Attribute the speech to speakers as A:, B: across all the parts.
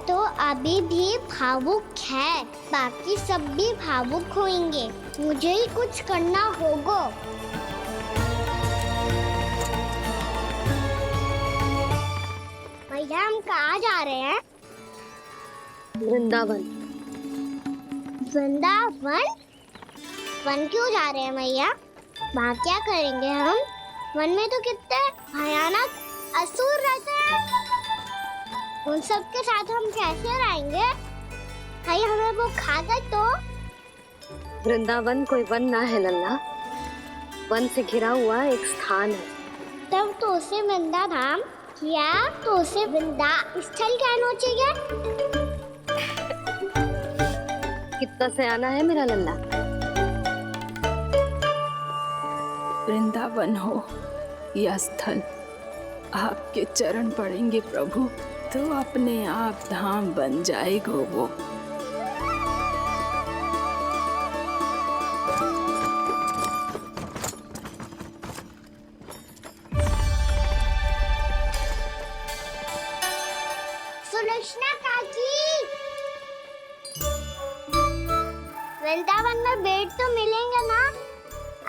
A: तो अभी भी भावुक है, बाकी सब भी भावुक होंगे। मुझे ही कुछ करना होगा। भैया हम कहाँ जा रहे हैं?
B: वृंदावन।
A: वृंदावन? वन क्यों जा रहे हैं भैया? वहाँ क्या करेंगे हम? वन में तो कितने भयानक असुर रहते हैं। उन सब के साथ हम कैसे रहेंगे? कहीं हमें वो खा गए तो?
B: वृंदावन कोई वन ना है लल्ला, वन से घिरा हुआ एक स्थान है।
A: तब तो उसे वृंदा धाम या तो उसे वृंदा स्थल कहना चाहिए।
B: कितना सयाना है मेरा लल्ला।
C: वृंदावन हो या स्थल, आपके चरण पड़ेंगे प्रभु तो अपने आप धाम बन जाएगा वो।
A: सुलक्षणा काकी, वृंदावन में बेड तो मिलेंगे ना?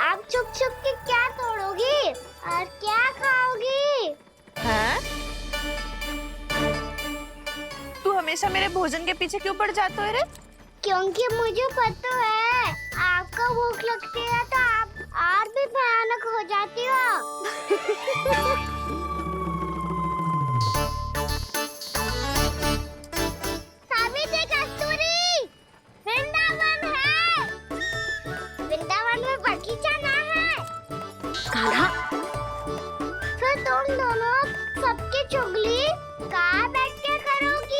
A: आप छुप छुप के क्या तोड़ोगी और क्या खाओगी?
D: हाँ? तू हमेशा मेरे भोजन के पीछे क्यों पड़ जाता है रे?
A: क्योंकि मुझे पता है आपको भूख लगती है तो आप और भी भयानक हो जाती हो। सावित्री, कस्तूरी, वृंदावन है। वृंदावन में बगीचा ना है।
B: कान्हा,
A: फिर तुम दोनों सबकी चुगली कहाँ बैठ के करोगी?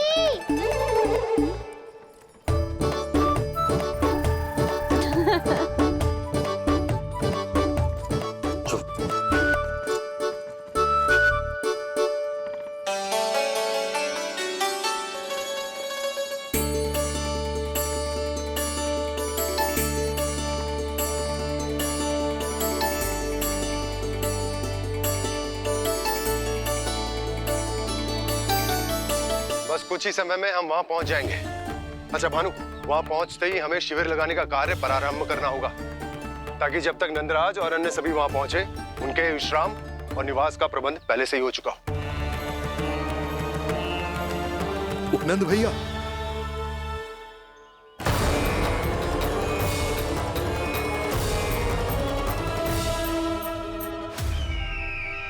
E: बस कुछ ही समय में हम वहां पहुंच जाएंगे। अच्छा भानु, वहां पहुंचते ही हमें शिविर लगाने का कार्य प्रारंभ करना होगा, ताकि जब तक नंदराज और अन्य सभी वहां पहुंचे, उनके विश्राम और निवास का प्रबंध पहले से ही हो चुका हो।
F: उपनंद भैया,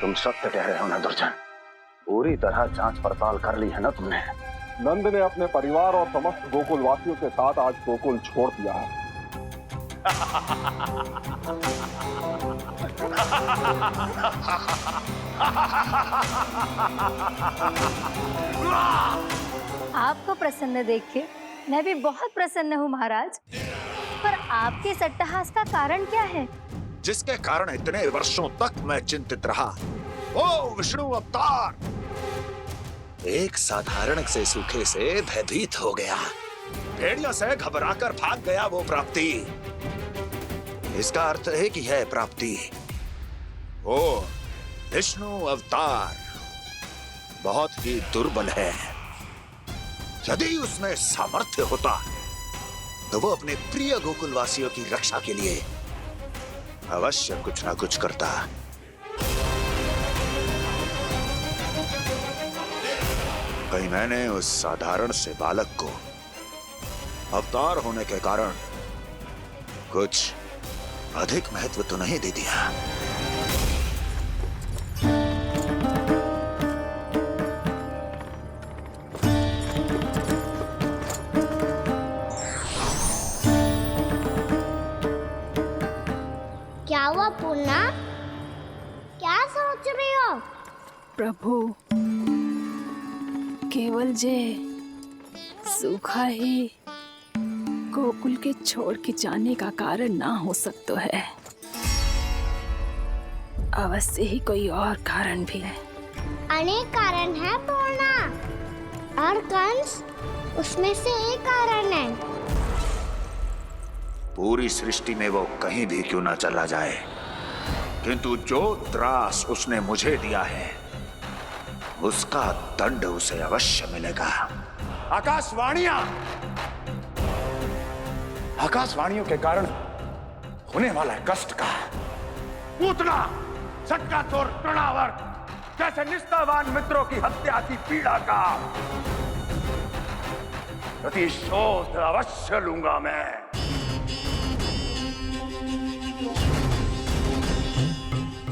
G: तुम सत्य कह रहे हो ना दुर्जन? पूरी तरह जांच पड़ताल कर ली है ना तुमने?
H: नंद ने अपने परिवार और समस्त गोकुल वासियों के साथ आज गोकुल छोड़ दिया है।
I: आपको प्रसन्न देख के मैं भी बहुत प्रसन्न हूँ महाराज। पर आपके इस अट्टहास का कारण क्या है?
F: जिसके कारण इतने वर्षों तक मैं चिंतित रहा, ओ विष्णु अवतार, एक साधारण से सूखे से भयभीत हो गया, भेड़िया से घबराकर भाग गया वो प्राप्ति। इसका अर्थ है कि यह प्राप्ति वो विष्णु अवतार बहुत ही दुर्बल है। यदि उसमें सामर्थ्य होता तो वो अपने प्रिय गोकुलवासियों की रक्षा के लिए अवश्य कुछ ना कुछ करता। कहीं मैंने उस साधारण से बालक को अवतार होने के कारण कुछ अधिक महत्व तो नहीं दे दिया।
A: क्या हुआ पूर्णा? क्या सोच रही हो?
C: प्रभु, केवल जे सूखा ही गोकुल के छोड़ के जाने का कारण ना हो सकता है, अवश्य ही कोई और कारण भी है।
A: अनेक कारण है पूर्णा, और कंस उसमें से एक कारण है।
F: पूरी सृष्टि में वो कहीं भी क्यों ना चला जाए, किंतु जो त्रास उसने मुझे दिया है उसका दंड उसे अवश्य मिलेगा। आकाशवाणियों के कारण होने वाला कष्ट का पूतना सटका तोड़ तृणावर जैसे निष्ठावान मित्रों की हत्या की पीड़ा का प्रतिशोध अवश्य लूंगा मैं।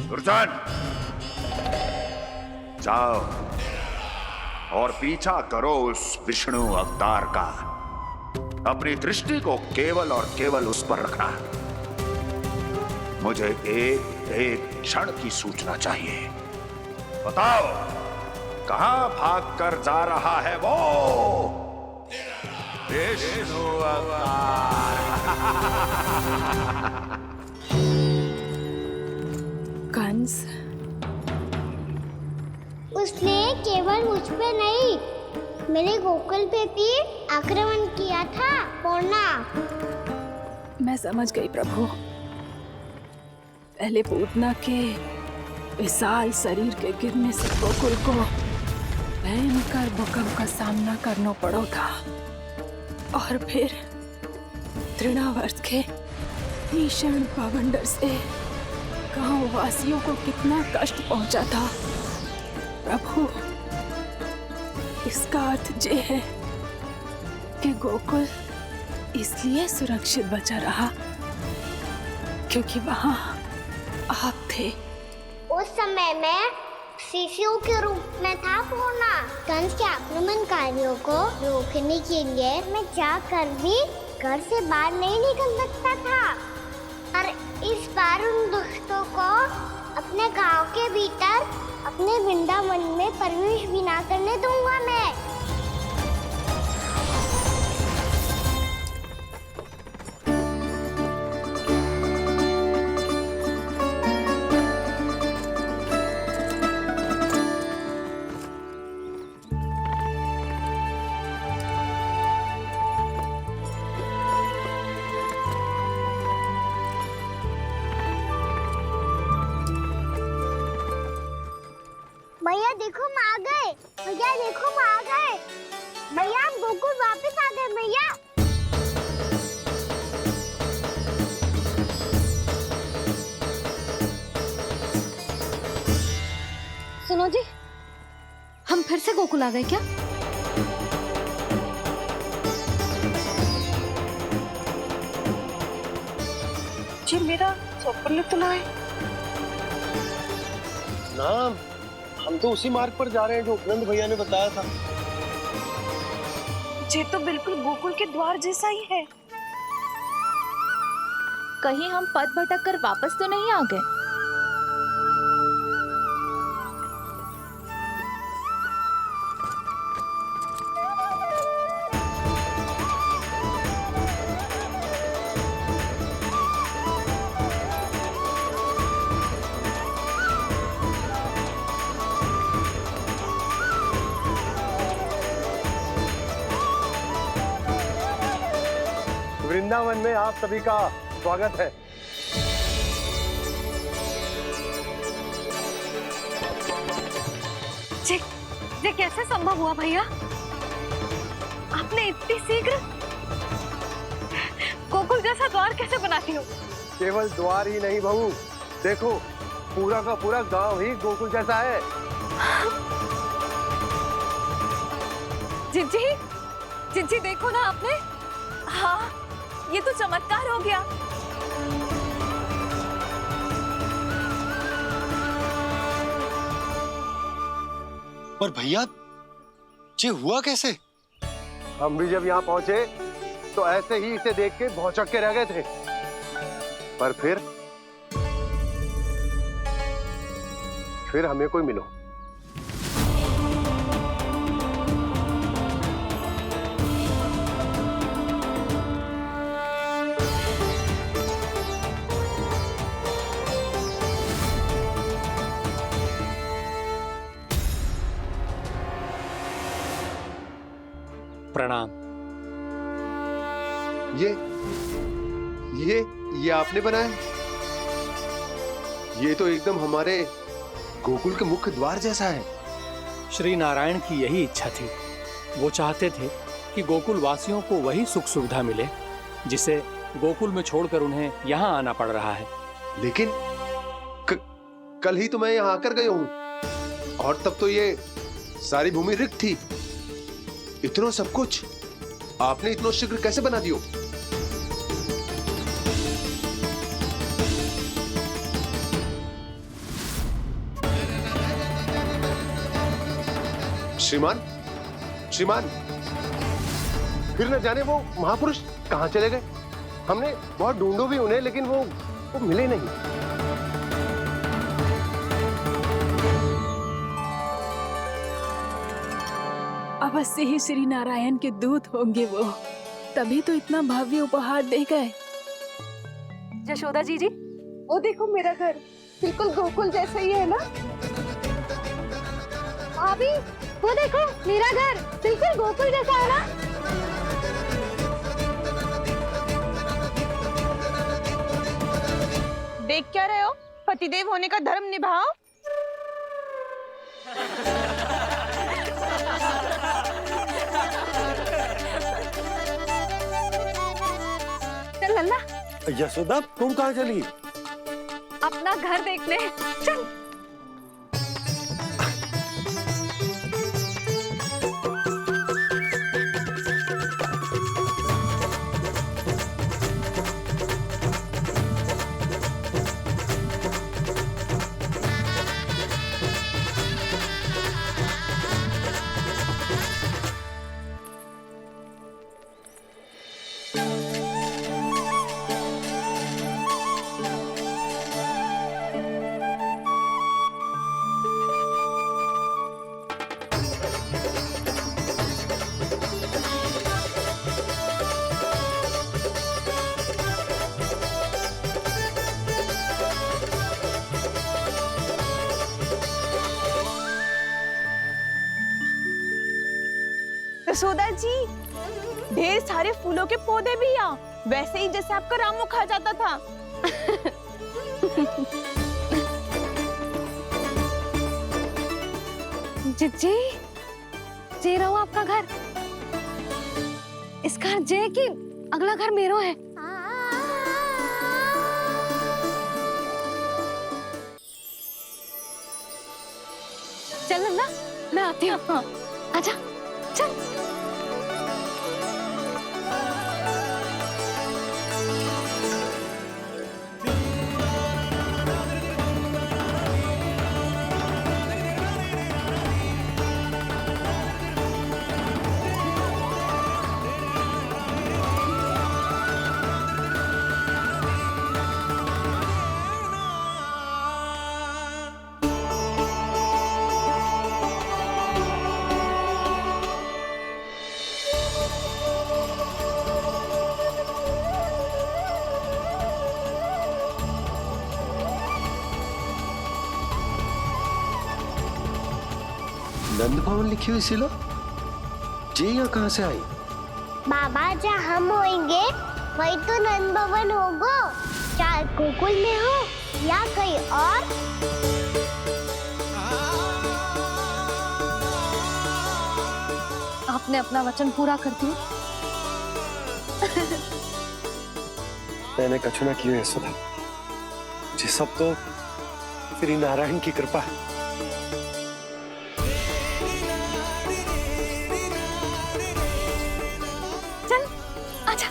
F: दुर्जन, जाओ और पीछा करो उस विष्णु अवतार का। अपनी दृष्टि को केवल और केवल उस पर रखना। मुझे एक क्षण की सूचना चाहिए। बताओ, कहां भागकर जा रहा है वो विष्णु अवतार?
C: कंस,
A: उसने केवल मुझ पे नहीं, मेरे गोकुल पे भी आक्रमण किया था पूर्णा।
C: मैं समझ गई प्रभु। पहले पूतना के विशाल शरीर के गिरने से गोकुल को भयंकर भूकंप का सामना करना पड़ा था, और फिर तृणावर्त के भीषण पावंडर से गांव वासियों को कितना कष्ट पहुंचा था। प्रभु, इसका अर्थ ये है कि गोकुल इसलिए सुरक्षित बचा रहा क्योंकि वहां आप थे।
A: उस समय मैं शिशु के रूप में था पूर्णा। कंस के आक्रमणकारियों को रोकने के लिए मैं जाकर भी घर से बाहर नहीं निकल सकता था, और इस बार उन दुष्टों को अपने गांव के भीतर अपने वृंदावन में प्रवेश भी ना करने दूंगा मैं। भैया देखो हम आ गए, भैया देखो हम आ गए, भैया हम गोकुल वापस आ गए भैया।
B: सुनो जी, हम फिर से गोकुल आ गए क्या?
D: जी मेरा स्वप्न तो ना है।
E: ना, हम तो उसी मार्ग पर जा रहे हैं जो उपनंद भैया ने बताया था।
D: ये तो बिल्कुल गोकुल के द्वार जैसा ही है। कहीं हम पथ भटक कर वापस तो नहीं आ गए?
E: वृंदावन में आप सभी का स्वागत है।
B: ये कैसे संभव हुआ भैया? आपने इतनी शीघ्र गोकुल जैसा द्वार कैसे बनाती हो?
E: केवल द्वार ही नहीं बहू, देखो पूरा का पूरा गांव ही गोकुल जैसा है।
B: जिज्जी, जिज्जी देखो ना आपने।
D: हाँ, ये तो चमत्कार हो गया।
E: पर भैया, ये हुआ कैसे? हम भी जब यहाँ पहुंचे तो ऐसे ही इसे देख के भौचक्के रह गए थे, पर फिर हमें कोई मिलो।
J: प्रणाम।
E: ये आपने बनाया? ये तो एकदम हमारे गोकुल के मुख्य द्वार जैसा है।
J: श्री नारायण की यही इच्छा थी। वो चाहते थे कि गोकुल वासियों को वही सुख सुविधा मिले जिसे गोकुल में छोड़कर उन्हें यहाँ आना पड़ रहा है।
E: लेकिन कल ही तो मैं यहाँ आकर गया हूँ और तब तो ये सारी भूमि रिक्त थी। इतना सब कुछ आपने इतना शीघ्र कैसे बना दियो? श्रीमान, श्रीमान, फिर न जाने वो महापुरुष कहाँ चले गए। हमने बहुत ढूंढो भी उन्हें, लेकिन वो मिले नहीं।
C: अवश्य ही श्री नारायण के दूत होंगे वो, तभी तो इतना भव्य उपहार दे गए।
D: यशोदा जी, वो देखो मेरा घर बिल्कुल गोकुल जैसा ही है ना।
I: भाभी वो देखो मेरा घर बिल्कुल गोकुल जैसा है ना।
D: देख क्या रहे हो? पतिदेव होने का धर्म निभाओ।
I: चल लल्ला,
K: यशोदा तुम कहाँ चली?
I: अपना घर देखने चल।
D: यशोदा जी, ढेर सारे फूलों के पौधे भी यहाँ, वैसे ही जैसे आपका रामू खा जाता था।
B: जी जे रहो आपका घर। इस घर जे की अगला घर मेरो है। चल ना, मैं आती हूँ। आजा चल।
E: नंद भवन लिखी हुई सिलो जी यहाँ कहाँ से आई?
A: बाबा, जहाँ हम होंगे वही तो नंद भवन होगा। चाहे गोकुल में हो या कहीं और।
B: आपने अपना वचन पूरा कर दिया।
K: मैंने कछु ना किया यशोदा, जी सब तो श्री नारायण की कृपा है।
B: चल आजा।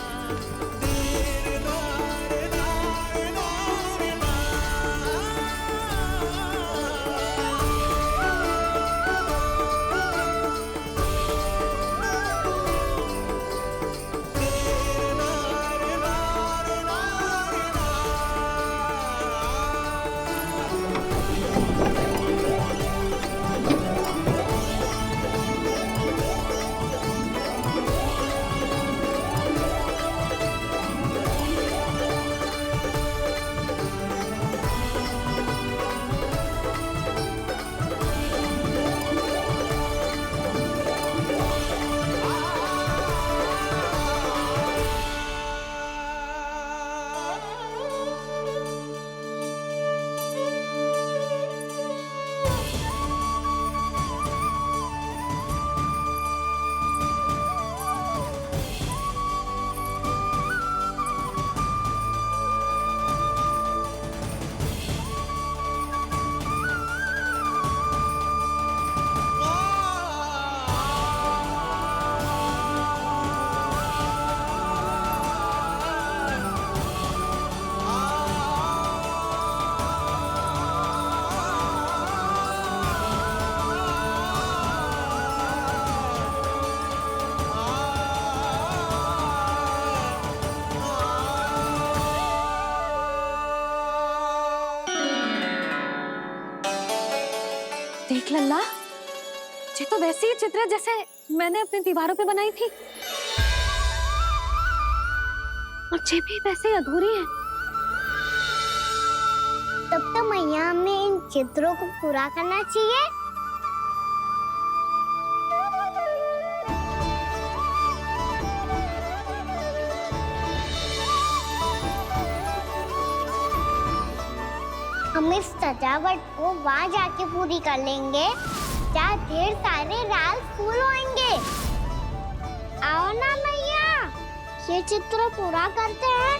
B: देख लल्ला, ये तो वैसी ही चित्र है जैसे मैंने अपनी दीवारों पे बनाई थी, और ये भी वैसे ही अधूरी है।
A: तब तो मैया हमें इन चित्रों को पूरा करना चाहिए। हम इस सजावट को वहाँ जाके पूरी कर लेंगे जहाँ ढेर सारे लाल फूल होंगे। आओ ना मैया, ये चित्र पूरा करते हैं।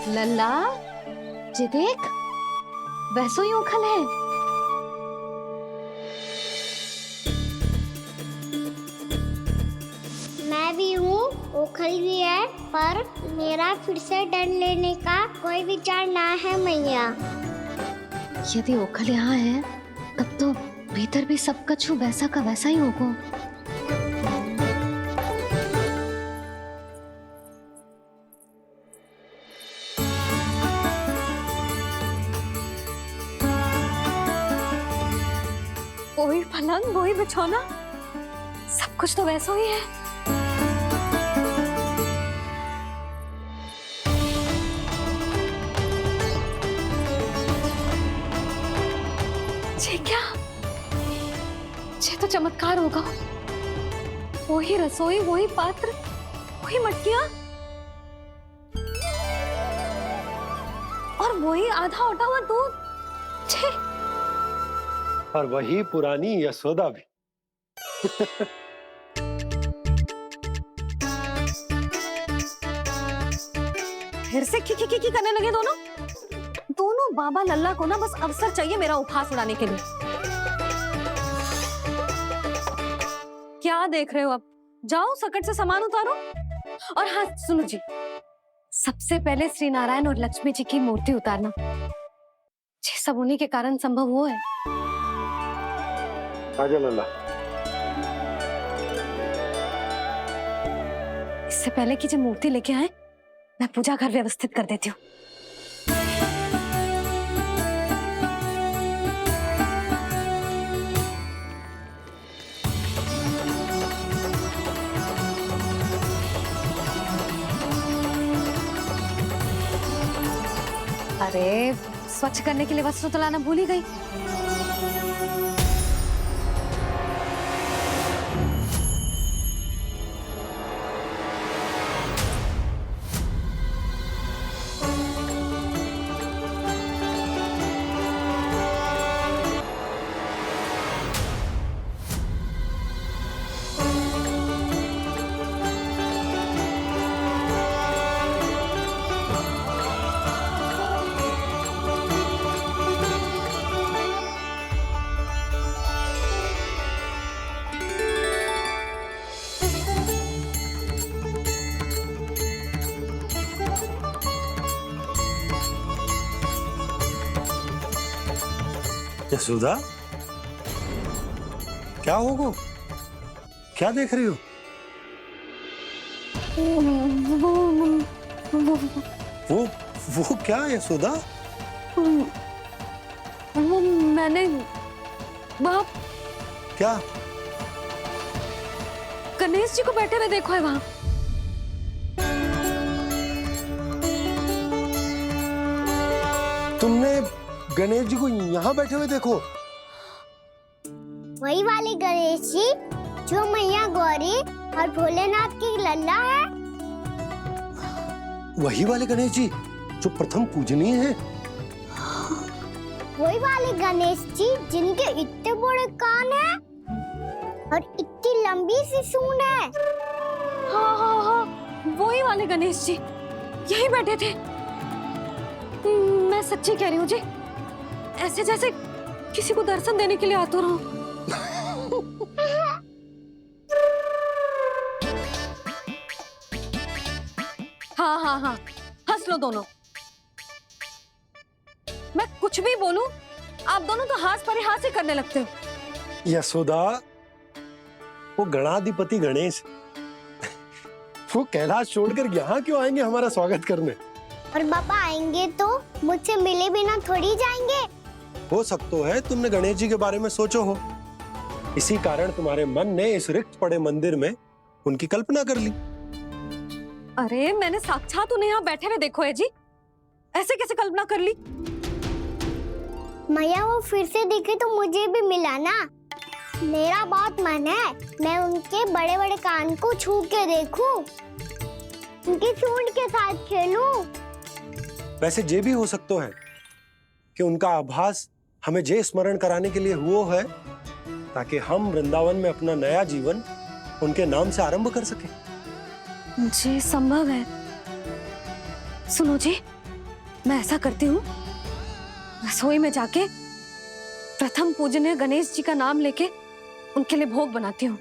B: लल्ला, ये देख, वैसो ही उखल है।
A: मैं भी हूँ, ओखल भी है, पर मेरा फिर से डर लेने का कोई विचार ना है मैया।
B: यदि ओखल यहाँ है, तब तो भीतर भी सब कछु वैसा का वैसा ही होगा। वही पलंग, वही बिछौना, सब कुछ तो वैसा ही है। ये क्या? ये तो चमत्कार होगा। वही रसोई, वही पात्र, वही मटकियां, और वही आधा उठा हुआ दूध।
K: और वही पुरानी यशोदा भी।
B: फिर से की करने लगे दोनों बाबा लल्ला को ना बस अवसर चाहिए मेरा उपहास उड़ाने के लिए। क्या देख रहे हो? अब जाओ, सकट से सामान उतारो। और हाँ सुनो जी, सबसे पहले श्री नारायण और लक्ष्मी जी की मूर्ति उतारना। ये सब उन्हीं के कारण संभव हुआ है।
K: आजा लल्ला।
B: इससे पहले कि जो मूर्ति लेके आए, मैं पूजा घर व्यवस्थित कर देती हूँ। अरे स्वच्छ करने के लिए वस्त्र तो लाना भूल ही गई।
K: यशोदा, क्या होगा? क्या देख रही हो? वो क्या यशोदा?
B: वो मैंने बाप
K: क्या?
B: गणेश जी को बैठे हुए देखो है वहां।
K: गणेश जी को यहाँ बैठे हुए देखो।
A: वही वाले गणेश जी जो मैया गौरी और भोलेनाथ की लल्ला है।
K: वही वाले गणेश जी जो प्रथम पूजनीय है।
A: वही वाले गणेश जी जिनके इतने बड़े कान हैं और इतनी लंबी सी सूंड है।
B: हाँ हाँ हाँ, वही वाले गणेश जी यही बैठे थे। मैं सच्ची कह रही हूँ जी, ऐसे जैसे किसी को दर्शन देने के लिए आतुर हूँ। हाँ हाँ हाँ, हंस लो दोनों। मैं कुछ भी बोलूं, आप दोनों तो हास परिहास ही करने लगते हो।
K: यशोदा, वो गणाधिपति गणेश वो कैलाश छोड़कर यहाँ क्यों आएंगे हमारा स्वागत करने?
A: और पापा आएंगे तो मुझसे मिले बिना थोड़ी जाएंगे।
K: हो सकता है तुमने गणेश जी के बारे में सोचो हो, इसी कारण तुम्हारे मन ने इस रिक्त पड़े मंदिर में उनकी कल्पना कर ली।
B: अरे मैंने साक्षात उन्हें यहाँ बैठे हुए देखो है जी, ऐसे कैसे कल्पना कर ली?
A: मैया वो फिर से दिखे तो मुझे भी मिला ना। मेरा बहुत मन है मैं उनके बड़े बड़े कान को छू के देखूं, उनकी सूंड के साथ खेलूं।
K: वैसे ये भी हो सकता है कि उनका आभास हमें जे स्मरण कराने के लिए हुआ है ताकि हम वृंदावन में अपना नया जीवन उनके नाम से आरंभ कर सके।
B: जी संभव है। सुनो जी, मैं ऐसा करती हूँ, रसोई में जाके प्रथम पूजनीय गणेश जी का नाम लेके उनके लिए भोग बनाती हूँ।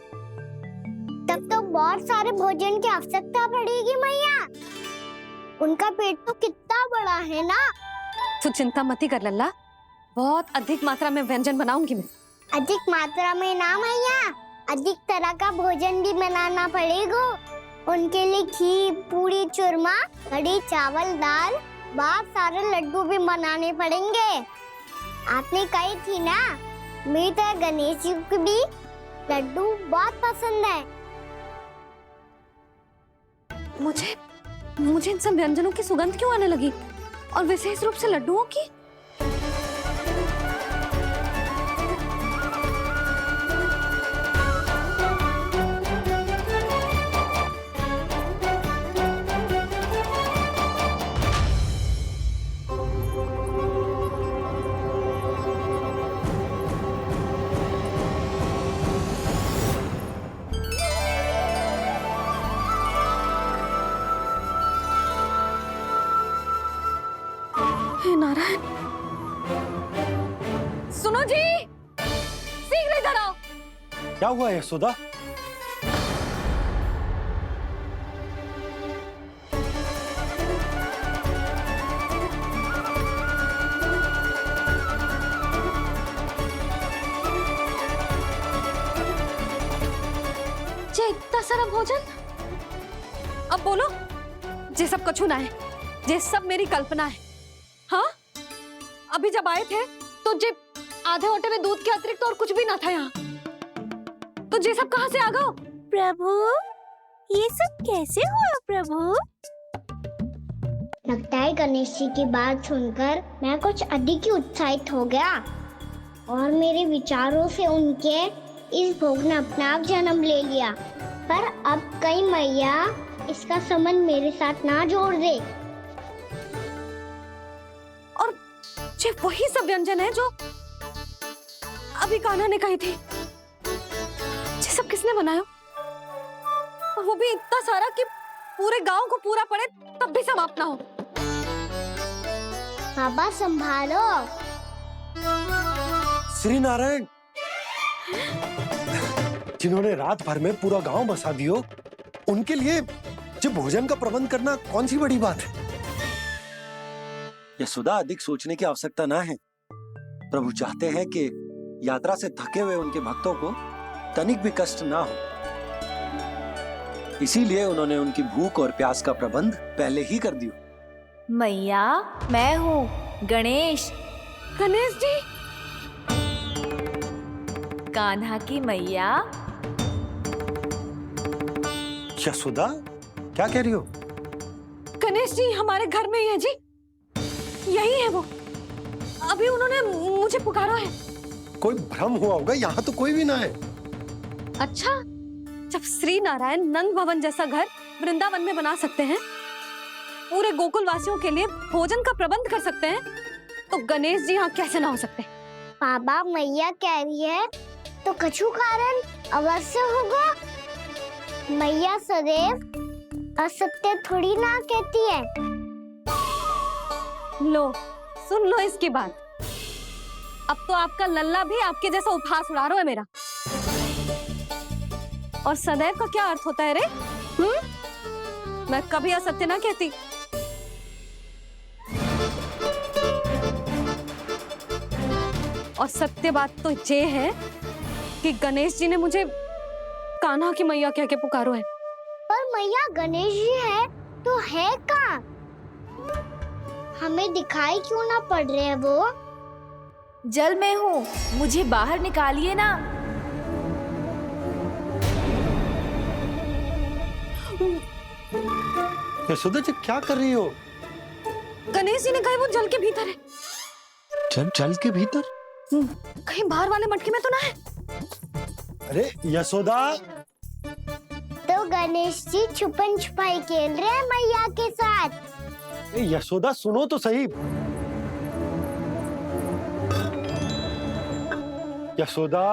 A: तब तो बहुत सारे भोजन की आवश्यकता पड़ेगी मैया, उनका पेट तो कितना बड़ा है ना।
B: तू चिंता मत कर लल्ला, बहुत अधिक मात्रा में व्यंजन बनाऊंगी मैं।
A: अधिक मात्रा में ना मैया, अधिक तरह का भोजन भी बनाना पड़ेगा। उनके लिए खीर, पूरी, चूरमा, कढ़ी, चावल, दाल, बहुत सारे लड्डू भी बनाने पड़ेंगे। आपने कही थी ना, मेरी तरह गणेश जी को भी लड्डू बहुत पसंद है।
B: मुझे इन सब व्यंजनों की सुगंध क्यों आने लगी, और विशेष रूप से लड्डुओं की? हे नारायण, सुनो जी, शीघ्र इधर आओ।
K: क्या हुआ यशोदा?
B: जे इतना सारा भोजन, अब बोलो, जे सब कछु ना है, जे सब मेरी कल्पना है। हाँ, अभी जब आए थे तो जे आधे ओटे में दूध के अतिरिक्त और कुछ भी ना था यहाँ, तो जे सब कहाँ से आ गए?
D: प्रभु, ये सब कैसे हुआ प्रभु?
A: लगता है गणेश जी की बात सुनकर मैं कुछ अधिक ही उत्साहित हो गया और मेरे विचारों से उनके इस भोग ने अपना आप जन्म ले लिया। पर अब कहीं मैया इसका संबंध मेरे साथ ना जोड़ दे।
B: और ये वही सब व्यंजन है जो अभी कान्हा ने कही थी। ये सब किसने बनाया? और वो भी इतना सारा कि पूरे गांव को पूरा पड़े तब भी समाप्त ना हो।
A: बाबा संभालो।
K: श्री नारायण, जिन्होंने रात भर में पूरा गांव बसा दियो, उनके लिए जो भोजन का प्रबंध करना कौन सी बड़ी बात है? यशोदा, अधिक सोचने की आवश्यकता ना है। प्रभु चाहते हैं कि यात्रा से थके हुए उनके भक्तों को तनिक भी कष्ट ना हो, इसीलिए उन्होंने उनकी भूख और प्यास का प्रबंध पहले ही कर दिया।
I: मैया, मैं हूँ गणेश।
B: गणेश जी,
I: कान्हा की मैया।
K: यशोदा, क्या कह रही हो?
B: गणेश जी हमारे घर में ही है जी, यही है वो। अभी उन्होंने मुझे पुकारा है।
K: कोई भ्रम हुआ होगा, यहाँ तो कोई भी ना है।
B: अच्छा, जब श्री नारायण नंद भवन जैसा घर वृंदावन में बना सकते हैं, पूरे गोकुल वासियों के लिए भोजन का प्रबंध कर सकते हैं, तो गणेश जी यहाँ कैसे ना हो सकते?
A: बाबा मैया कह रही है तो कछु कारण अवश्य होगा। मैया सदैव असत्य थोड़ी ना कहती है।
B: लो, सुन लो इसकी बात। अब तो आपका लल्ला भी आपके जैसा उपहास उड़ा रहा है मेरा। और सदैव का क्या अर्थ होता है रे? मैं कभी असत्य ना कहती। और सत्य बात तो ये है कि गणेश जी ने मुझे कान्हा की मैया कह के पुकारो है।
A: पर मैया गणेश जी है तो है कहाँ? हमें दिखाई क्यों ना पड़ रहे हैं वो?
D: जल में हूँ, मुझे बाहर निकालिए ना।
K: यशोदा जी क्या कर रही हो?
B: गणेश जी ने कहा वो जल के भीतर है।
K: जल के भीतर?
B: कहीं बाहर वाले मटके में तो ना है?
K: अरे यशोदा!
A: तो गणेश जी छुपन छुपाई खेल रहे हैं मैया के साथ।
K: यशोदा सुनो तो सही। यशोदा,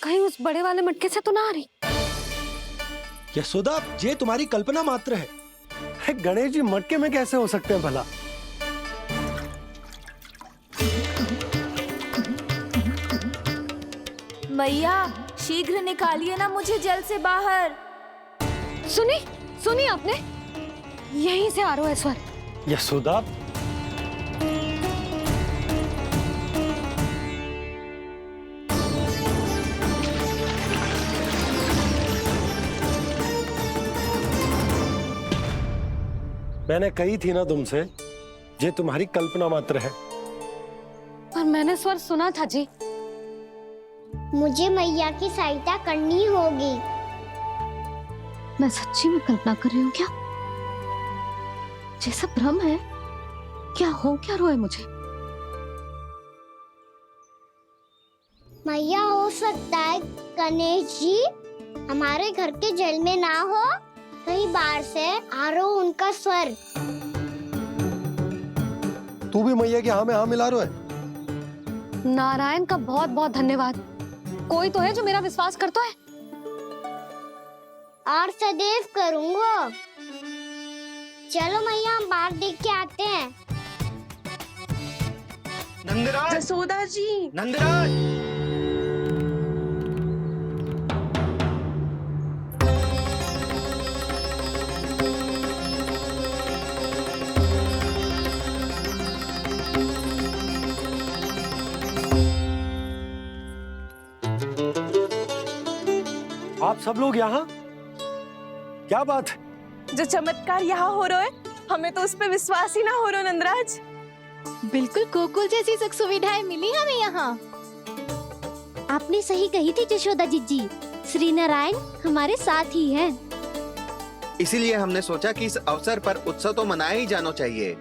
B: कहीं उस बड़े वाले मटके से तो ना आ रही?
K: यशोदा ये तुम्हारी कल्पना मात्र है। गणेश जी मटके में कैसे हो सकते हैं भला?
D: मैया शीघ्र निकालिए ना मुझे जल से बाहर।
B: सुनी आपने? यहीं से आ रहा है स्वर।
K: यशोदा, मैंने कही थी ना तुमसे, ये तुम्हारी कल्पना मात्र है।
B: पर मैंने स्वर सुना था जी।
A: मुझे मैया की सहायता करनी होगी।
B: मैं सच्ची में कल्पना कर रही हूँ क्या? जैसा भ्रम है क्या? हो क्या रहा है मुझे?
A: मैया हो सकता है गणेश जी हमारे घर के जल में ना हो, कहीं बाहर से आ रहा हो उनका स्वर।
K: तू भी मैया के हाँ में हाँ मिला रहा है।
B: नारायण का बहुत बहुत धन्यवाद। कोई तो है जो मेरा विश्वास करता है।
A: और सदैव करूंगा। चलो मैया हम बाहर देख के आते हैं।
L: नंदराज!
D: जसोदा जी!
L: नंदराज!
K: आप सब लोग यहाँ? क्या बात है?
D: जो चमत्कार यहाँ हो रहा है, हमें तो उस पे विश्वास ही ना हो रहा नंदराज।
M: बिल्कुल गोकुल जैसी सुख सुविधाएं मिली हमें यहाँ।
A: आपने सही कही थी यशोदा जीजी, श्री नारायण हमारे साथ ही हैं।
L: इसीलिए हमने सोचा कि इस अवसर पर उत्सव तो मनाया ही जाना चाहिए।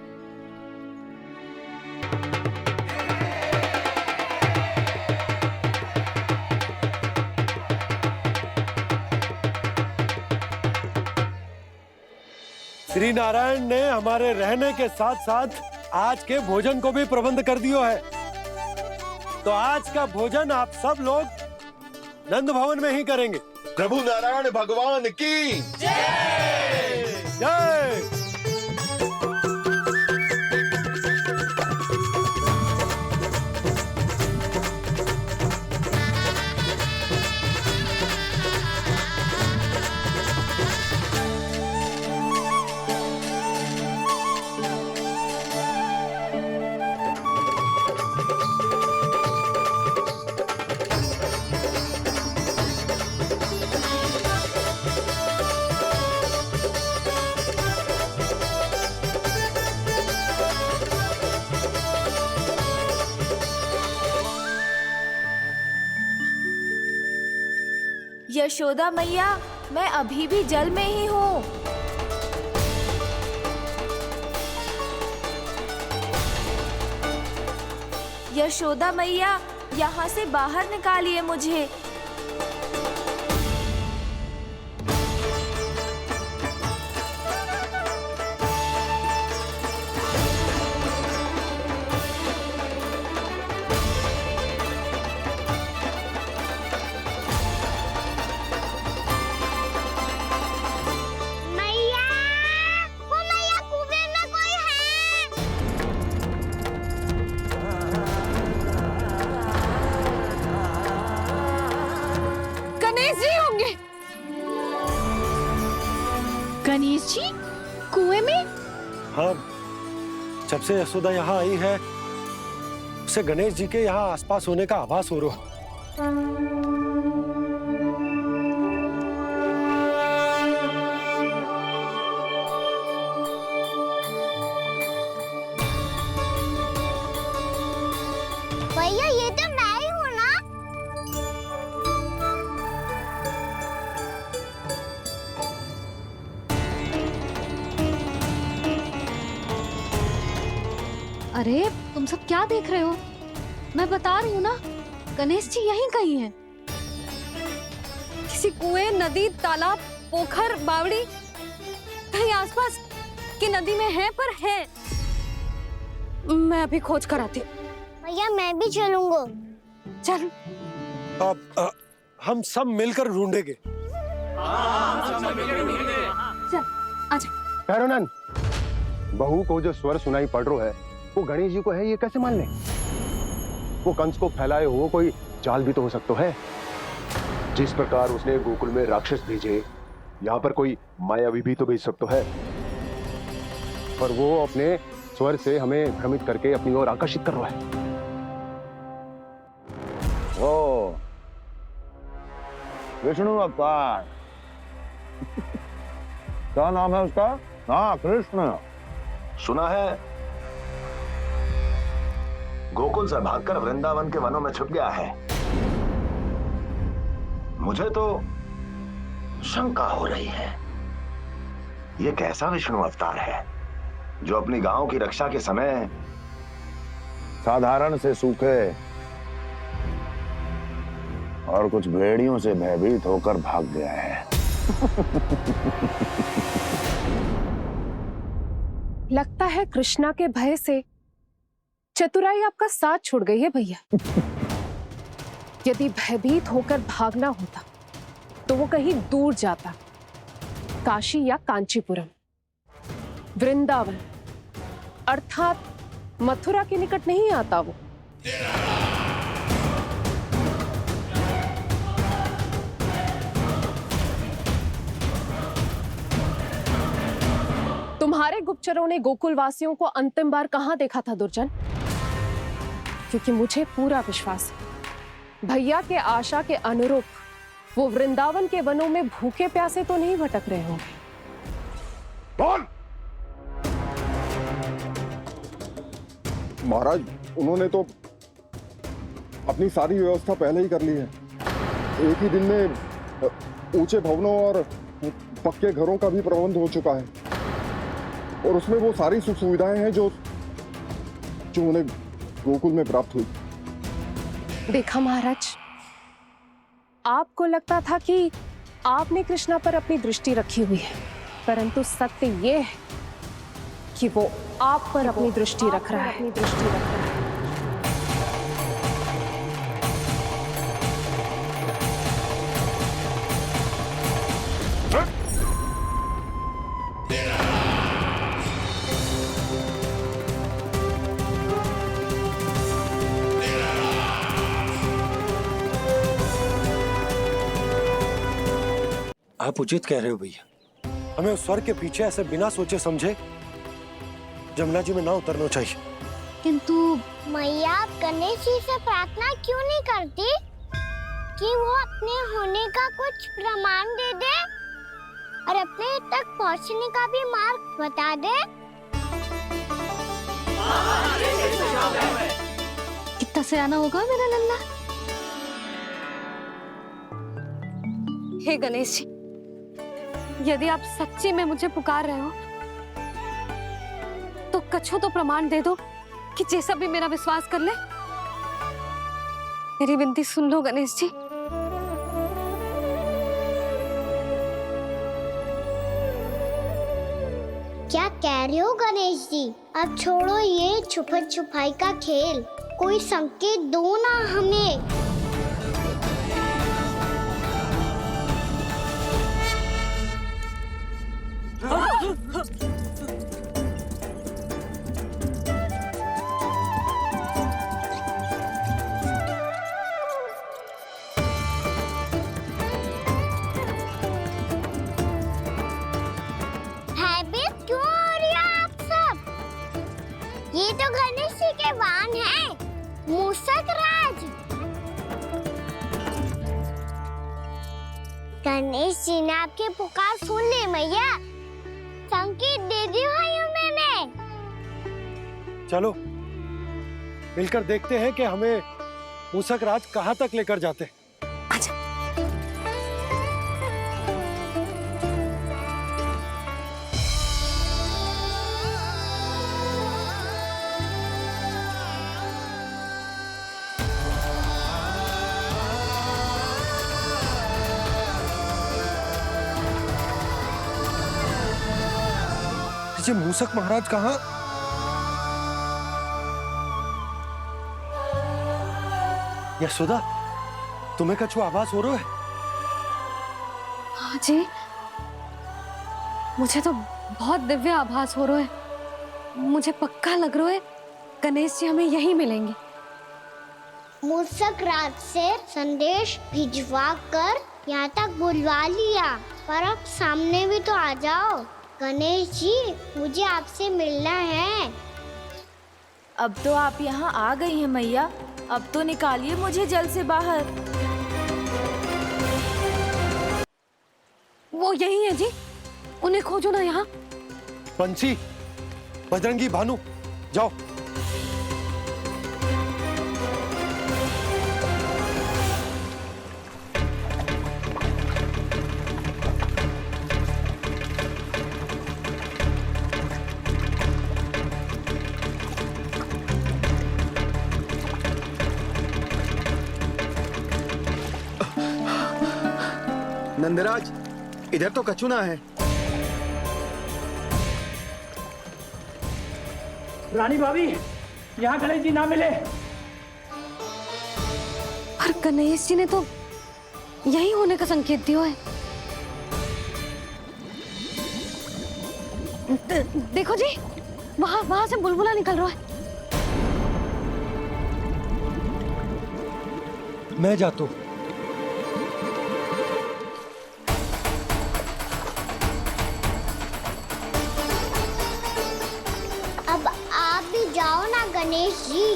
K: श्री नारायण ने हमारे रहने के साथ साथ आज के भोजन को भी प्रबंध कर दिया है। तो आज का भोजन आप सब लोग नंद भवन में ही करेंगे।
F: प्रभु नारायण भगवान की
K: जय जय।
D: यशोदा मैया, मैं अभी भी जल में ही हूँ।
N: यशोदा मैया, यहाँ से बाहर निकालिए मुझे।
A: मैया, वो मैया कुएं में कोई है।
B: गणेश जी होंगे।
M: गणेश जी कुएं में?
K: हाँ, जब से यशोदा यहाँ आई है उसे गणेश जी के यहाँ आसपास होने का आभास हो रहा।
A: भैया ये तो मैं ही हूँ ना।
B: अरे तुम सब क्या देख रहे हो? मैं बता रही हूँ ना, गणेश जी यहीं कहीं हैं। किसी कुएं, नदी, तालाब, पोखर, बावड़ी कहीं आसपास की नदी में है, पर है। मैं अभी खोज कर आती हूँ।
A: भैया मैं भी चलूंगा।
B: चल।
K: अब हम सब मिलकर ढूंढेंगे।
B: चल आजा।
E: पैरोनन, बहू को जो स्वर सुनाई पड़ रहा है वो गणेश जी को है, ये कैसे मान ले? वो कंस को फैलाए हुए कोई चाल भी तो हो सकता है। जिस प्रकार उसने गोकुल में राक्षस भेजे, यहाँ पर कोई मायावी भी तो भेज सकता है। पर वो अपने स्वर से हमें भ्रमित करके अपनी ओर आकर्षित कर रहा है।
G: ओ विष्णु अवतार। क्या नाम है उसका? हाँ, कृष्ण।
F: सुना है गोकुल से भागकर वृंदावन के वनों में छुप गया है। मुझे तो शंका हो रही है, ये कैसा विष्णु अवतार है जो अपनी गांव की रक्षा के समय
G: साधारण से सूखे और कुछ भेड़ियों से भयभीत होकर भाग गया है।
C: लगता है कृष्णा के भय से चतुराई आपका साथ छोड़ गई है भैया। यदि भयभीत होकर भागना होता तो वो कहीं दूर जाता, काशी या कांचीपुरम, वृंदावन अर्थात मथुरा के निकट नहीं आता वो। तुम्हारे गुप्तचरों ने गोकुल वासियों को अंतिम बार कहां देखा था दुर्जन? क्योंकि मुझे पूरा विश्वास है भैया के आशा के अनुरूप वो वृंदावन के वनों में भूखे प्यासे तो नहीं भटक रहे होंगे।
H: बोल। महाराज, उन्होंने तो अपनी सारी व्यवस्था पहले ही कर ली है। एक ही दिन में ऊंचे भवनों और पक्के घरों का भी प्रबंध हो चुका है, और उसमें वो सारी सुख सुविधाएं हैं जो उन्हें गोकुल में प्राप्त हुई।
C: देखा महाराज, आपको लगता था कि आपने कृष्णा पर अपनी दृष्टि रखी हुई है, परंतु सत्य ये है कि वो आप पर अपनी दृष्टि रख रहा है।
K: आप उचित कह रहे हो भैया, हमें उस स्वर के पीछे ऐसे बिना सोचे समझे जमुना जी में ना उतरना चाहिए।
A: किंतु मैया, आप गणेश जी से प्रार्थना क्यों नहीं करती कि वो अपने होने का कुछ प्रमाण दे दे और अपने तक पहुंचने का भी मार्ग बता दे?
B: कितना सयाना होगा मेरा लल्ला। हे गणेश जी, यदि आप सच्ची में मुझे पुकार रहे हो तो कछु तो प्रमाण दे दो कि जैसा भी मेरा विश्वास कर ले। मेरी विनती सुन लो गणेश जी।
A: क्या कह रहे हो गणेश जी? अब छोड़ो ये छुपन छुपाई का खेल, कोई संकेत दो ना हमें। भयभीत क्यों हो रही हो आप सब? ये तो गणेश जी के वाहन हैं, मूषक राज। गणेश जी ने आपके पुकार सुन ली मैया, संकेत दे दी भाइयों मैंने।
K: चलो मिलकर देखते हैं कि हमें मूषक राज कहाँ तक लेकर जाते हैं। ये मूषक महाराज कहाँ? यशोदा, तुम्हें कछु आभास हो रहा है?
B: हाँ जी, मुझे तो बहुत दिव्य आभास हो रहा है। मुझे पक्का लग रहा है गणेश जी हमें यहीं मिलेंगे।
A: मूषक राज से संदेश भिजवा कर यहाँ तक बुलवा लिया, पर अब सामने भी तो आ जाओ। गणेश जी, मुझे आपसे मिलना है।
N: अब तो आप यहाँ आ गई हैं मैया, अब तो निकालिए मुझे जल से बाहर।
B: वो यही है जी, उन्हें खोजो ना यहाँ।
K: बंसी, बजरंगी, भानु, जाओ।
L: नंदराज, इधर तो कछुना है।
J: रानी भाभी, यहाँ गणेश जी ना मिले।
B: पर गणेश जी ने तो यही होने का संकेत दिया है। देखो जी, वहां से बुलबुला निकल रहा है।
K: मैं जाता हूँ।
A: अब आप भी जाओ ना गणेश जी।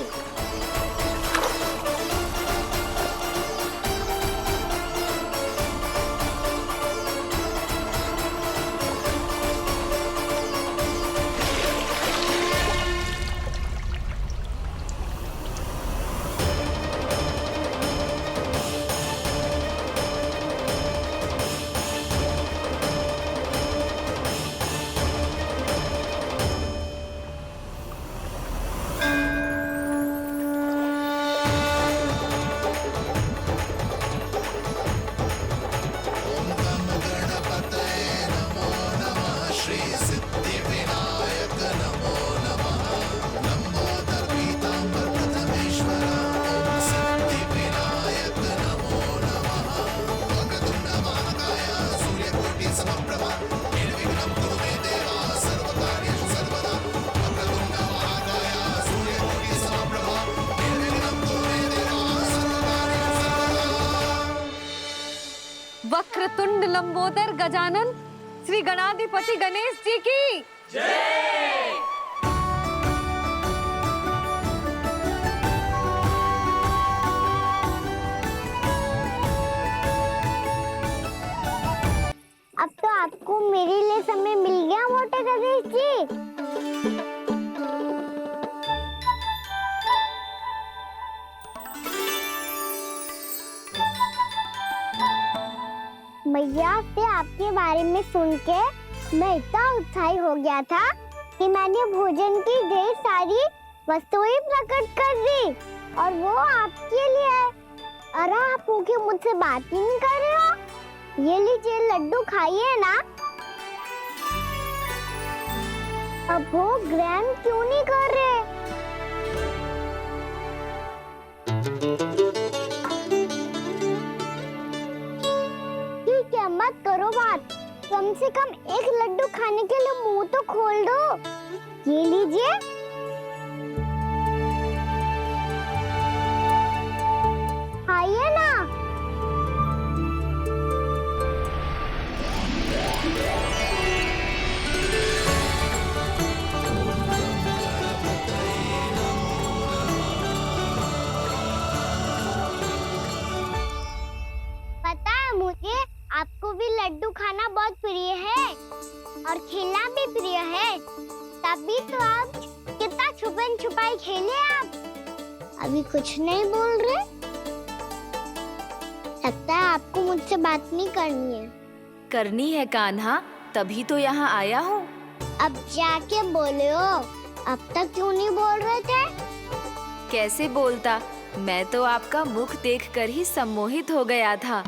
B: वक्रतुंड लंबोदर गजानन श्री गणाधिपति गणेश जी की जय।
A: अब तो आपको मेरे लिए समय मिल गया मोटे गणेश जी। मैया से आपके बारे में सुन के मैं इतना उत्साही हो गया था कि मैंने भोजन की ढेर सारी वस्तुएं प्रकट कर दी, और वो आपके लिए। अरे आप होके मुझसे बात ही नहीं कर रहे हो। ये लीजिए लड्डू खाइए ना। अब वो ग्रैंड क्यों नहीं कर रहे? ठीक है मत करो बात, कम से कम एक लड्डू खाने के लिए मुंह तो खोल दो। ये लीजिए। खाइए ना। पता है मुझे आपको भी लड्डू खाना बहुत प्रिय है और खेलना भी प्रिय है, तभी तो आप कितना छुपन छुपाई खेले। आप अभी कुछ नहीं बोल रहे। लगता है आपको मुझसे बात नहीं करनी है।
N: करनी है कान्हा, तभी तो यहाँ आया हूँ।
A: अब जाके बोले हो, अब तक क्यों नहीं बोल रहे थे?
N: कैसे बोलता, मैं तो आपका मुख देखकर ही सम्मोहित हो गया था।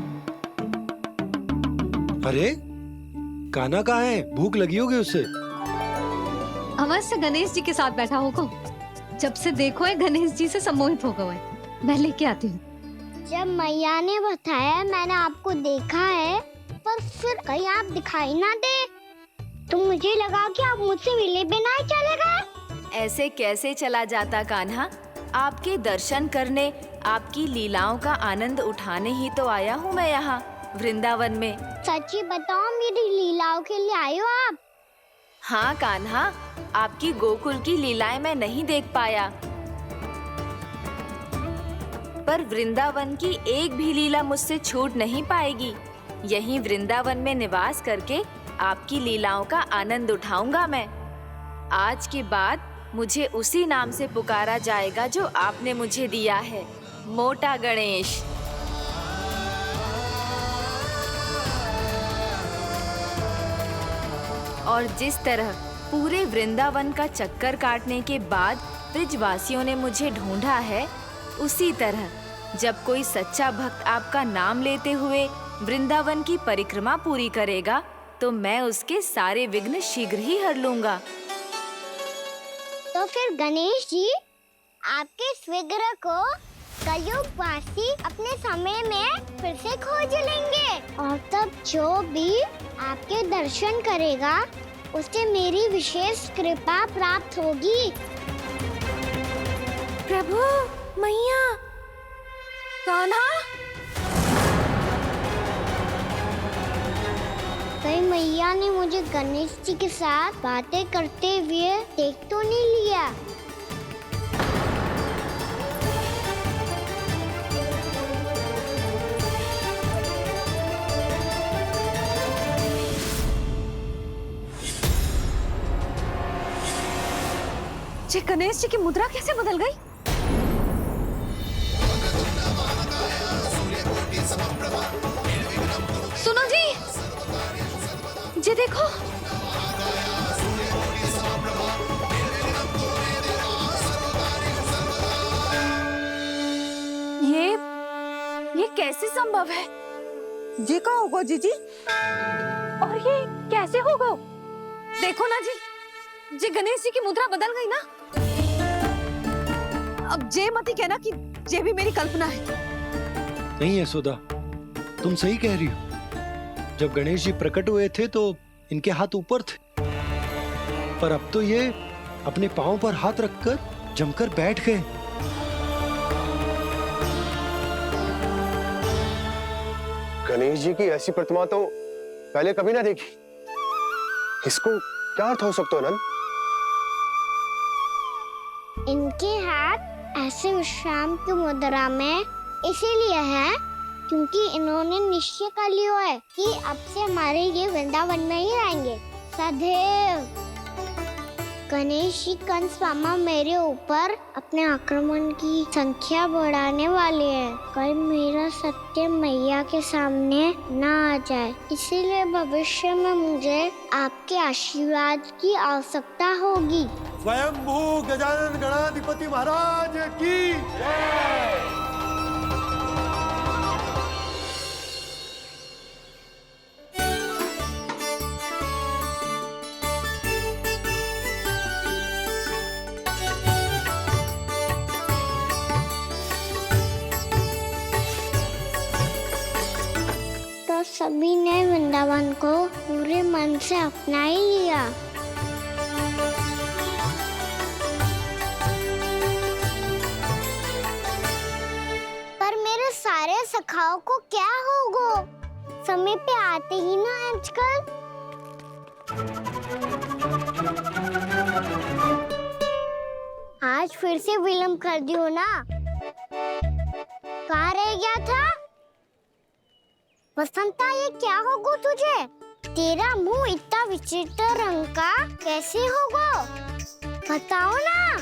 K: अरे कान्हा कहाँ है? भूख लगी होगी उसे।
B: अवश्य गणेश जी के साथ बैठा होगा। जब से देखो है गणेश जी से सम्मोहित हो गए। मैं लेके आती हूँ।
A: जब मैया ने बताया मैंने आपको देखा है, पर फिर कहीं आप दिखाई ना दे तो मुझे लगा कि आप मुझसे मिले बिना ही चले गए।
N: ऐसे कैसे चला जाता कान्हा, आपके दर्शन करने, आपकी लीलाओं का आनंद उठाने ही तो आया हूँ मैं यहाँ वृंदावन में।
A: सच्ची बताओ, मेरी लीलाओं के लिए आए हो आप?
N: हाँ कान्हा, आपकी गोकुल की लीलाएं मैं नहीं देख पाया, पर वृंदावन की एक भी लीला मुझसे छूट नहीं पाएगी। यहीं वृंदावन में निवास करके आपकी लीलाओं का आनंद उठाऊंगा मैं। आज के बाद मुझे उसी नाम से पुकारा जाएगा जो आपने मुझे दिया है, मोटा गणेश। और जिस तरह पूरे वृंदावन का चक्कर काटने के बाद ब्रिजवासियों ने मुझे ढूंढा है, उसी तरह जब कोई सच्चा भक्त आपका नाम लेते हुए वृंदावन की परिक्रमा पूरी करेगा, तो मैं उसके सारे विघ्न शीघ्र ही हर लूंगा।
A: तो फिर गणेश जी, आपके इस विग्रह को कलयुग वासी अपने समय में फिर से खोज लेंगे, और तब जो भी आपके दर्शन करेगा उसे मेरी विशेष कृपा प्राप्त होगी।
N: प्रभु, मैया, कान्हा।
A: कहीं मैया ने मुझे गणेश जी के साथ बातें करते हुए देख तो नहीं लिया?
B: जी गणेश जी की मुद्रा कैसे बदल गई? सुनो जी, जी देखो।
N: ये कैसे संभव है?
D: जी का होगा जीजी?
B: और ये कैसे होगा? देखो ना जी, जी गणेश जी की मुद्रा बदल गई ना। अब जे मत ही कहना कि जे भी मेरी कल्पना है।
K: नहीं यशोदा, तुम सही कह रही हो। जब गणेश जी प्रकट हुए थे तो इनके हाथ ऊपर थे, पर अब तो ये अपने पांव पर हाथ रखकर जमकर बैठ गए।
E: गणेश जी की ऐसी प्रतिमा तो पहले कभी ना देखी। इसको क्या अर्थ हो सकता है नंद?
A: इनके हाथ ऐसे विश्राम की मुद्रा में इसीलिए है क्योंकि इन्होंने निश्चय कर लिया है कि अब से हमारे ये वृंदावन में ही रहेंगे सदैव। गणेश जी कंस मामा मेरे ऊपर अपने आक्रमण की संख्या बढ़ाने वाले हैं, कहीं मेरा सत्य मैया के सामने ना आ जाए। इसीलिए भविष्य में मुझे आपके आशीर्वाद की आवश्यकता होगी।
K: स्वयंभू गजानन गणाधिपति महाराज की जय।
A: सभी ने वृंदावन को पूरे मन से अपना ही लिया। पर मेरे सारे सखाओं को क्या होगा? समय पे आते ही ना आजकल। आज फिर से विलम्ब कर दियो ना। कहाँ रह गया था? वसंता, ये क्या होगा तुझे? तेरा मुंह इतना विचित्र रंग का कैसे होगा? बताओ ना।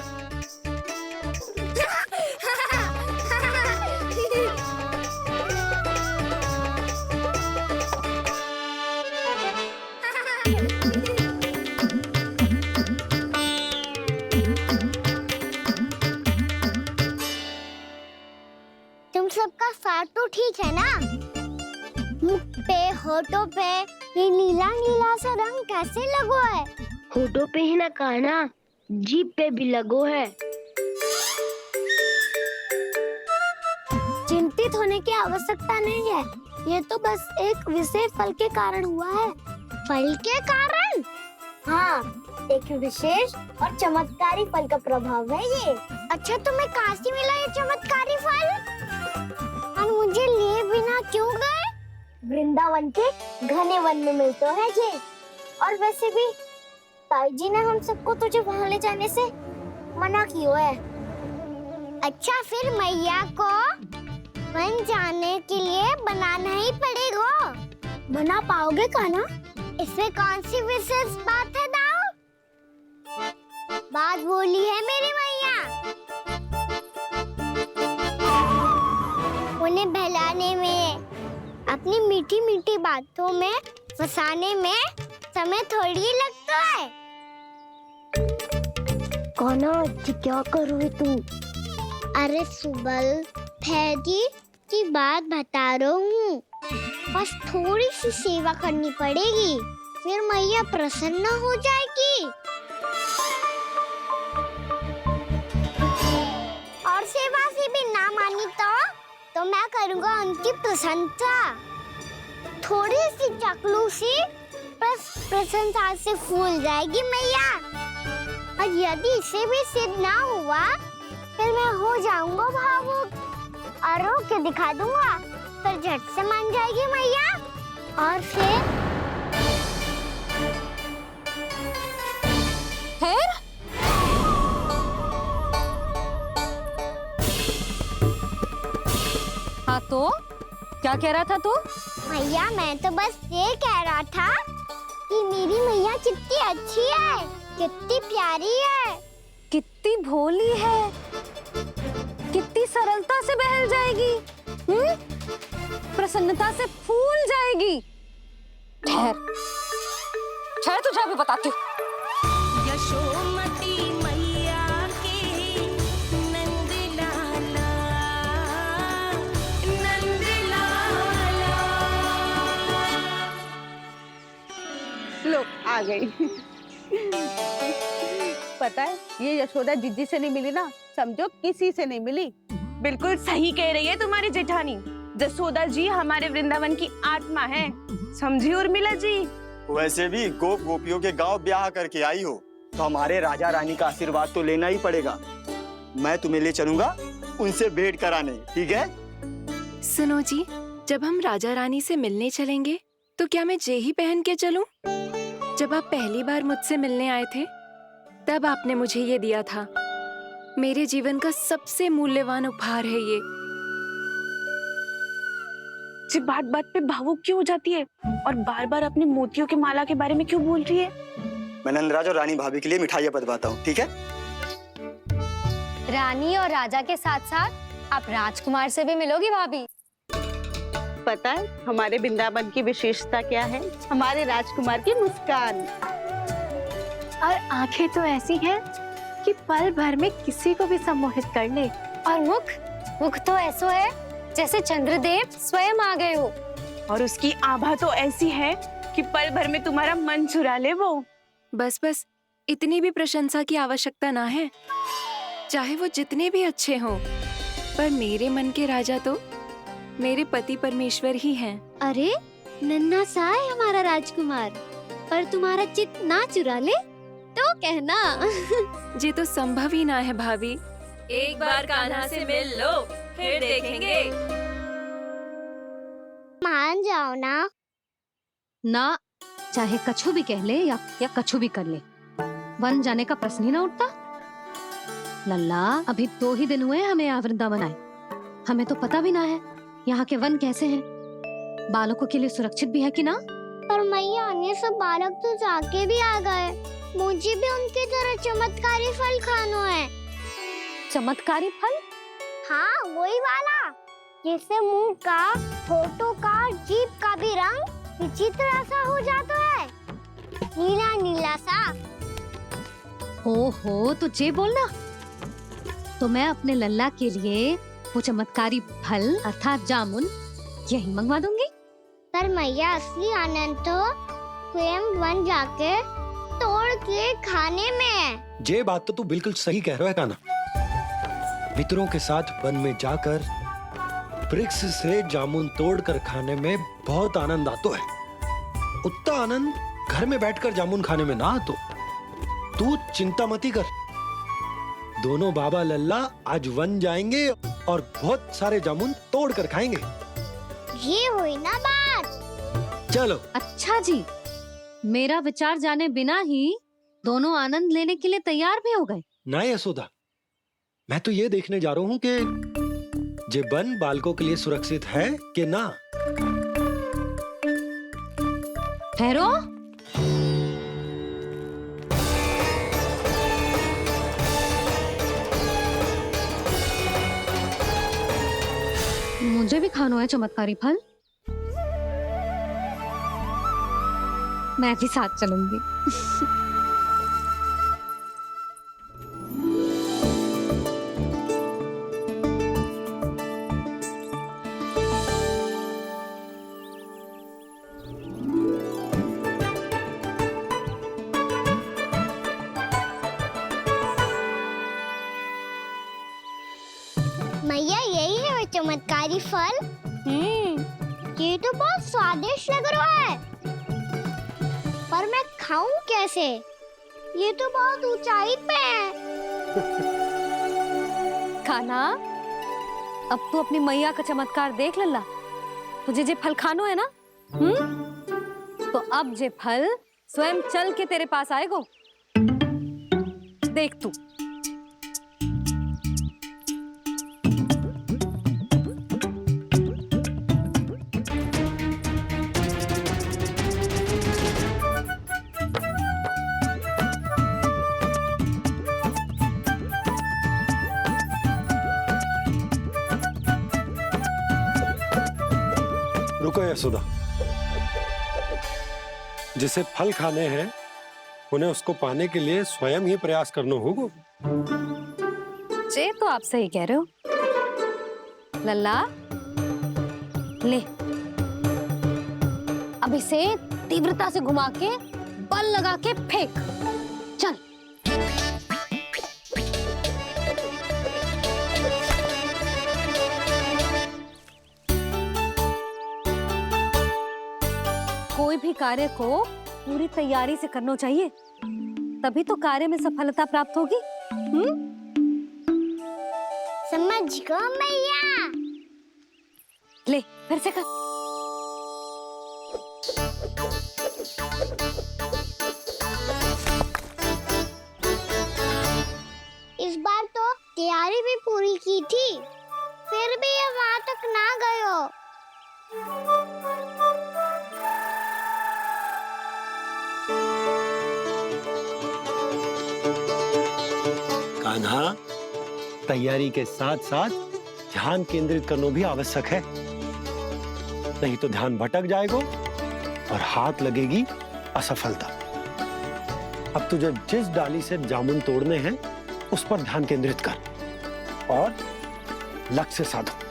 A: तुम सबका साथ तो ठीक है ना? मुख पे, होठों पे ये नीला नीला सा रंग कैसे लगो है?
O: होठों पे ही ना काना, जीभ पे भी लगो है।
A: चिंतित होने की आवश्यकता नहीं है। ये तो बस एक विशेष फल के कारण हुआ है। फल के कारण? हाँ, एक विशेष और चमत्कारी फल का प्रभाव है ये। अच्छा, तुम्हें कहाँ से मिला ये चमत्कारी फल? और मुझे लिए बिना क्यों गए? वृंदावन के घने वन में मिलते है ये। और वैसे भी ताई जी ने हम सबको तुझे वहाँ ले जाने से मना किया है। अच्छा, फिर मैया को वन जाने के लिए बनाना ही पड़ेगा। बना पाओगे कान्हा? इसमें कौन सी विशेष बात है दाऊ? बात बोली है मेरी मैया। उन्हें बहलाने में, अपनी मीठी मीठी बातों में फंसाने में समय थोड़ी लगता है।
O: कान्हा, क्या करोगे तुम?
A: अरे सुबल, फैजी की बात बता रहा हूँ। बस थोड़ी सी सेवा करनी पड़ेगी, फिर मैया प्रसन्न हो जाएगी। और सेवा से भी ना मानी तो मैं करूँगा उनकी प्रशंसा। थोड़ी सी चकलूसी प्रशंसा से फूल जाएगी मैया। और यदि इसे भी सिद्ध ना हुआ, फिर मैं हो जाऊंगा भावुक और रो के दिखा दूंगा। फिर झट से मान जाएगी मैया। और फिर
B: हाँ, तो क्या कह रहा था तू?
A: मैया, मैं तो बस ये कह रहा था कि मेरी मैया कितनी अच्छी है, कितनी प्यारी है,
B: कितनी भोली है, कितनी सरलता से बहल जाएगी, प्रसन्नता से फूल जाएगी। ठहर, तुझे अभी बताती हूँ।
P: यशोमती मैया की नंद लाला, नंद लाला।
D: लो, आ गई। पता है, ये यशोदा जीजी से नहीं मिली ना, समझो किसी से नहीं मिली।
Q: बिल्कुल सही कह रही है तुम्हारी जेठानी। जसोदा जी हमारे वृंदावन की आत्मा है, समझी उर्मिला जी?
R: वैसे भी गोप गोपियों के गांव ब्याह करके आई हो, तो हमारे राजा रानी का आशीर्वाद तो लेना ही पड़ेगा। मैं तुम्हें ले चलूंगा उनसे भेंट कराने, ठीक है?
M: सुनो जी, जब हम राजा रानी से मिलने चलेंगे तो क्या मैं जे ही पहन के चलूं? जब आप पहली बार मुझसे मिलने आए थे, तब आपने मुझे ये दिया था। मेरे जीवन का सबसे मूल्यवान उपहार है ये।
Q: जी बात बात पे भावुक क्यों हो जाती है और बार बार अपनी मोतियों की माला के बारे में क्यों बोल रही है?
R: मैं नंदराज और रानी भाभी के लिए मिठाइयाँ बंटवाता हूँ, ठीक है?
I: रानी और राजा के साथ साथ आप राजकुमार से भी मिलोगी भाभी।
D: पता है हमारे वृंदावन की विशेषता क्या है? हमारे राजकुमार की मुस्कान।
I: और आंखें तो ऐसी हैं कि पल भर में किसी को भी सम्मोहित कर ले। और मुख तो ऐसा है जैसे चंद्रदेव स्वयं आ गए हो।
Q: और उसकी आभा तो ऐसी है कि पल भर में तुम्हारा मन चुरा ले वो।
M: बस इतनी भी प्रशंसा की आवश्यकता ना है, चाहे वो जितने भी अच्छे हों, पर मेरे मन के राजा तो मेरे पति परमेश्वर ही हैं।
I: अरे नन्हा सा है हमारा राजकुमार, और तुम्हारा चित ना चुरा ले तो कहना।
M: ये तो संभव ही ना है भाभी।
N: एक बार कान्हा से मिल लो, फिर देखेंगे।
A: मान जाओ ना।
B: ना, चाहे कछु भी कह ले या कछु भी कर ले, वन जाने का प्रश्न ही ना उठता। लल्ला, अभी 2 ही दिन हुए हमें यहाँ वृंदावन आए, हमें तो पता भी ना है यहाँ के वन कैसे हैं, बालकों के लिए सुरक्षित भी है कि ना।
A: पर मैया, ये सब बालक तो जाके भी आ गए, मुझे भी उनकी तरह चमत्कारी फल खाना है।
B: चमत्कारी फल?
A: हाँ, वही वाला, जैसे मुंह का, होठों का, जीभ का भी रंग विचित्र सा हो जाता है, नीला नीला सा।
B: ओहो, तो जे बोलना। तो मैं अपने लल्ला के लिए वो चमत्कारी फल अर्थात जामुन यही मंगवा दूंगी।
A: पर मैया, असली आनंद तो स्वयं वन जाके तोड़ के खाने में है।
K: ये बात तो तू बिल्कुल सही कह रहा है कान्हा। मित्रों के साथ वन में जाकर वृक्ष से जामुन तोड़कर खाने में बहुत आनंद आता है। उतना आनंद घर में बैठकर जामुन खाने में ना आतो। तू चिंता मती कर, दोनों बाबा लल्ला आज वन जाएंगे और बहुत सारे जामुन तोड़कर खाएंगे।
A: ये हुई ना बात।
K: चलो।
B: अच्छा जी, मेरा विचार जाने बिना ही दोनों आनंद लेने के लिए तैयार भी हो गए।
K: ना यशोदा, मैं तो ये देखने जा रहा हूँ कि ये वन बालकों के लिए सुरक्षित है कि ना।
B: ठहरो। मुझे भी खाना है चमत्कारी फल, मैं भी साथ चलूंगी।
A: मैया, यही है वो चमत्कारी फल। ये तो बहुत स्वादिष्ट लग रहा है, पर मैं खाऊं कैसे? ये तो बहुत ऊंचाई पे है।
B: खाना, अब तू अपनी मैया का चमत्कार देख लल्ला। तुझे जे फल खानो है ना, तो अब जे फल स्वयं चल के तेरे पास आएगो। देख तू।
K: रुको यशोदा, जिसे फल खाने हैं उन्हें उसको पाने के लिए स्वयं ही प्रयास करना होगा।
B: जे तो आप सही कह रहे हो लल्ला। ले, अब इसे तीव्रता से घुमा के बल लगा के फेंक। चल। कोई भी कार्य को पूरी तैयारी से करना चाहिए, तभी तो कार्य में सफलता प्राप्त होगी।
A: समझ गो मैया।
B: ले, फिर से कर।
A: इस बार तो तैयारी भी पूरी की थी, फिर भी ये वहां तक ना गयो।
K: कान्हा, तैयारी के साथ साथ ध्यान केंद्रित करना भी आवश्यक है, नहीं तो ध्यान भटक जाएगा और हाथ लगेगी असफलता। अब तुझे जिस डाली से जामुन तोड़ने हैं उस पर ध्यान केंद्रित कर और लक्ष्य साधो।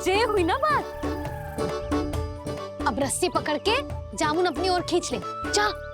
B: जे हुई ना बात। अब रस्सी पकड़ के जामुन अपनी ओर खींच ले। जा।